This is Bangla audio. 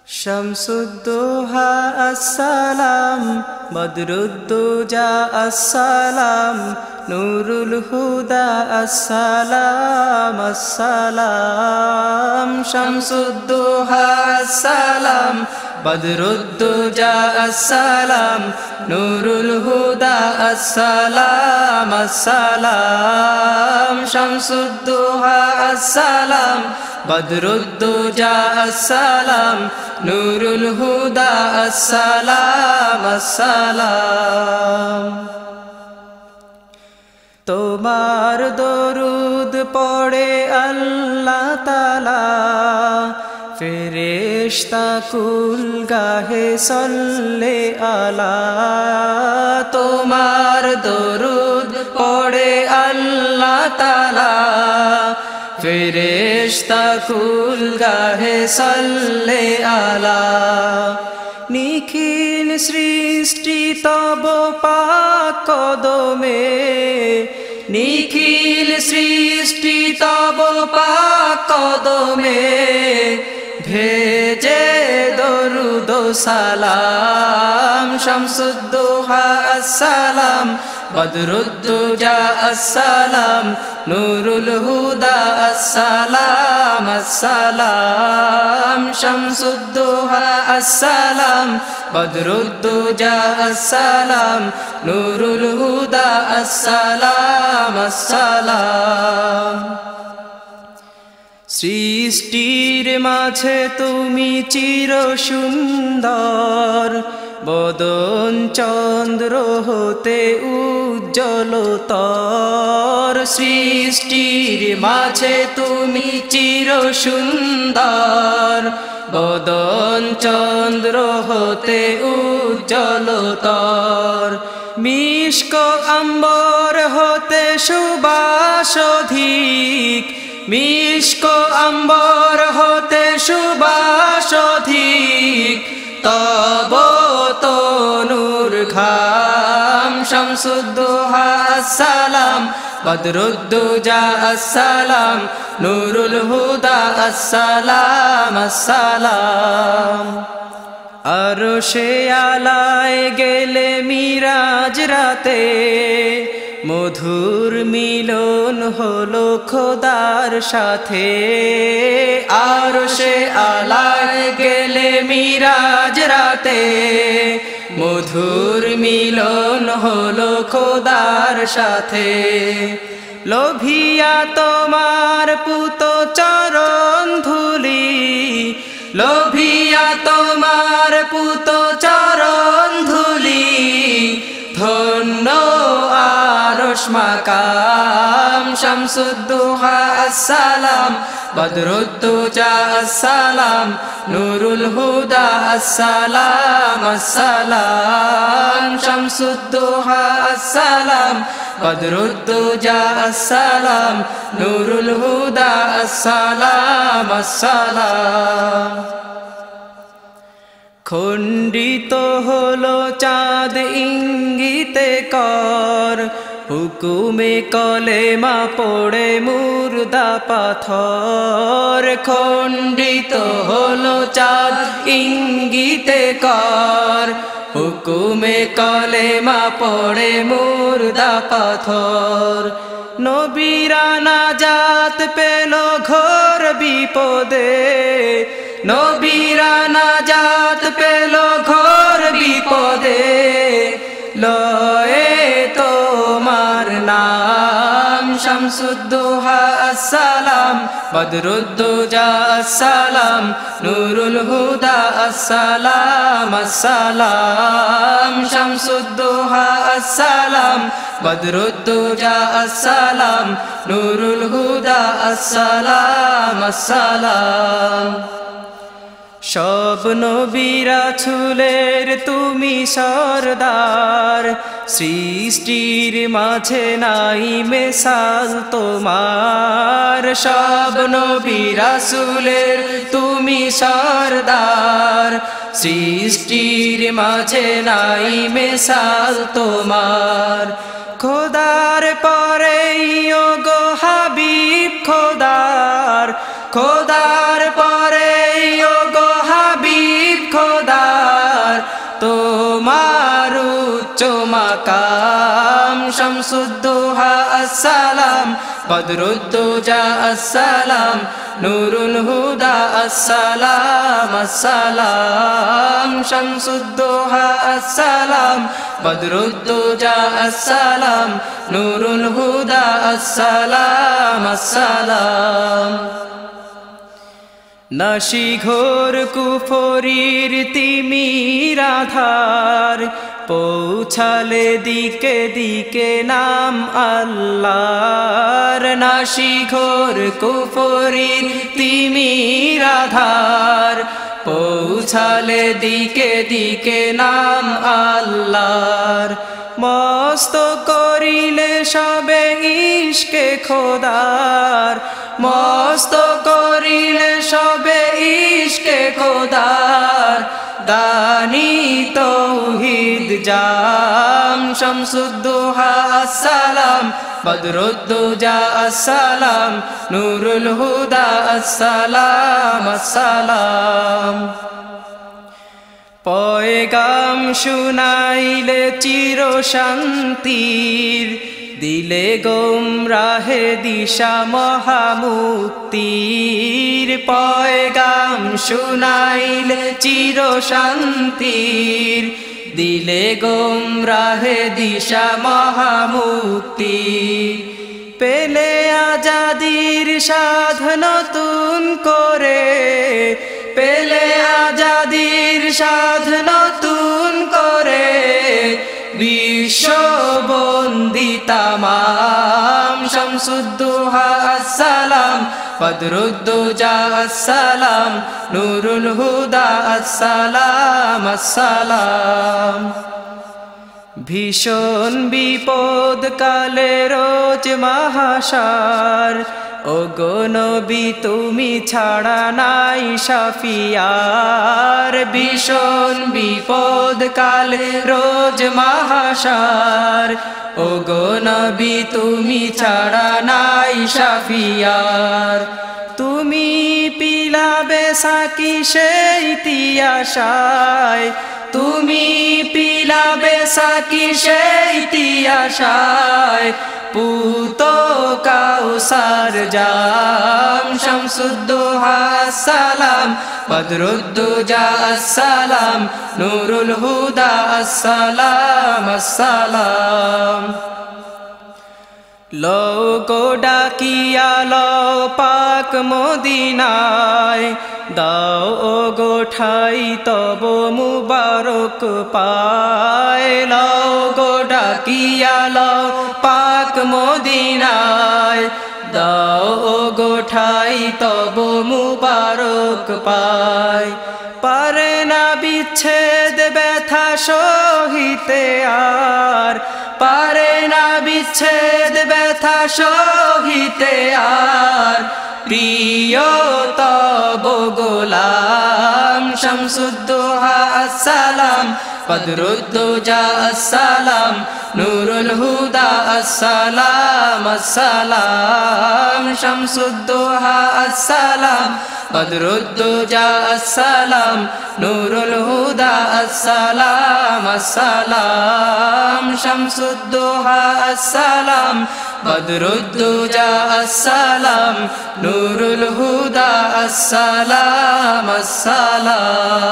শামসুদ্দোহা আসসালাম, বদরুদ্দোজা আসসালাম, নুরুল হুদা আসসালাম আসসালাম। শামসুদ্দোহা আসসালাম, বদরুদ্দোজা আসসালাম, নুরুল হুদা আসসালাম আসসালাম। শামসুদ্দোহা আসসালাম, বদরুদ্দোজা আসসালাম, নুরুল হুদা আসসালাম আসসালাম। তোমার দরুদ পড়ে আল্লাহ তাআলা, ফেরেশতা কুল গাহে সল্লে আলা। তোমার দরুদ পড়ে আল্লাহ তাআলা, ফেরেশতা কুল গাহে সল্লে আলা। নিখিল সৃষ্টি তব পাক কদমে, নিখিল সৃষ্টি তব পাক কদমে, ভেজে দরুদ সালাম। শামসুদ্দোহা আসসালাম, বদরুদ্দোজা আসসালাম, নুরুল হুদা আসসালাম আসসালাম। শামসুদ্দোহা আসসালাম, বদরুদ্দোজা আসসালাম, নুরুল হুদা আসসালাম আসসালাম। সৃষ্টির মাঝে তুমি চির সুন্দর, বদন চন্দ্র হতে উজ্জ্বলতর। সৃষ্টির মাঝে তুমি চির সুন্দর, বদন চন্দ্র হতে উজ্জ্বলতর। মিশক আম্বর হতে সুবাস অধিক, মিশক আম্বর হতে সুবাস অধিক, তব তনুর ঘাম। শামসুদ্দোহা আসসালাম, বদরুদ্দোজা আসসালাম, নুরুল হুদা আসসালাম আসসালাম। আরশে আলায় গেলে মিরাজ রাতে, মধুর মিলন হলো খোদার সাথে। আরশে আলায় গেলে মিরাজ রাতে, মধুর মিলন হলো খোদার সাথে। লোভিয়া তোমার পুত চরণ ধুলি, লোভিয়া তোমার পুত চরণ ধুলি, ধন্য আরশ মাকাম। শামসুদ্দোহা আসসালাম, বদরুদ্দোজা আসসালাম, নুরুল হুদা আসসালাম আসসালাম। শামসুদ্দোহা আসসালাম, বদরুদ্দোজা আসসালাম, নুরুল হুদা আসসালাম আসসালাম। খণ্ডিত হলো চাঁদ ইঙ্গিতে কর, হুকুমে কলেমা পড়ে মুর্দা পাথর। খণ্ডিত হলো চাঁদ ইঙ্গিতে কর, হুকুমে কলেমা পড়ে মুর্দা পাথর। নবীরা নাজাত পেল ঘোর বিপদে, নবীরা নাজাত পেল ঘোর বিপদে, লয়ে তোমার নাম। শামসুদ্দোহা আসসালাম, বদরুদ্দোজা আসসালাম, নুরুল হুদা আসসালাম আসসালাম। শামসুদ্দোহা আসসালাম, বদরুদ্দোজা আসসালাম, নুরুল হুদা আসসালাম আসসালাম। সব নবী রাসূলের তুমি সরদার, সৃষ্টির মাঝে নাই মেসাল তোমার। সব নবী রাসূলের তুমি সরদার, সৃষ্টির মাঝে নাই মেসাল তোমার। খোদার পরে গো হাবিব খোদার, খোদার পরে গো হাবিব তোমার উচ্চ মাকাম শামসুদ্দোহা আসসালাম বদরুদ্দোজা আসসালাম নূরুল হুদা আসসালাম আসসালাম শামসুদ্দোহা আসসালাম বদরুদ্দোজা আসসালাম নূরুল হুদা আসসালাম আসসালাম নাশিঘোর কুফরির তিমির আধার পৌঁছালে দিকে দিকে নাম আল্লাহর নাশিঘোর কুফরির তিমির আধার পৌঁছালে দিকে দিকে নাম আল্লাহর মস্ত করিলে সবে ইশকে খোদার মস্ত করিলে সবে ইশকে খোদার দানি তৌহিদ জাম শামসুদ্দোহা আসসালাম বদরুদ্দোজা আসসালাম নূরুল হুদা আসসালাম আসসালাম পয়গাম শুনাইলে চির শান্তির দিলে গোমরাহে দিশা মহামুক্তির পয়গাম শুনাইলে চির শান্তির দিলে গোমরাহে দিশা মহামুক্তির পেলে আজাদির সাধ নতুন করে পেলে আজাদির সাধ নতুন করে বিশ্ববন্দি তামাম শামসুদ্দোহা আসসালাম বদরুদ্দোজা আসসালাম নূরুল হুদা আসসালাম আসসালাম ভীষণ বিপদ কালে রোজ মহাশার ওগো নবী তুমি ছাড়া নাই শাফিয়ার ভীষণ বিপদ কালে রোজ মহাশার ওগো নবী তুমি ছাড়া নাই শাফিয়ার তুমি পিলাবে সাকি সেই তিয়াশায় তুমি পিলাবে সাকি সেই তিয়াশায় পুত কাউসার জাম শামসুদ্দোহা আসসালাম বদরুদ্দোজা আসসালাম নূরুল হুদা আসসালাম আসসালাম লও গো ডাকিয়া লও পাক মদিনায় দাও ও গো ঠাই তব মুবারক পায় লও গো ডাকিয়া লও পাক মদিনায় দাও ও গো ঠাই তব মুবারক পায় পারে না বিচ্ছেদ ব্যথা সহিতে আর পারে না বিচ্ছেদ ব্যথা সহিতে আর প্রিয় তব গোলাম শামসুদ্দোহা আসসালাম বদরুদ্দোজা আসসালাম নূরুল হুদা আসসালাম আসসালাম শামসুদ্দোহা আসসালাম বদরুদ্দোজা আসসালাম নূরুল হুদা আসসালাম আসসালাম শামসুদ্দোহা আসসালাম বদরুদ্দোজা আসসালাম নূরুল হুদা আসসালাম আসসালাম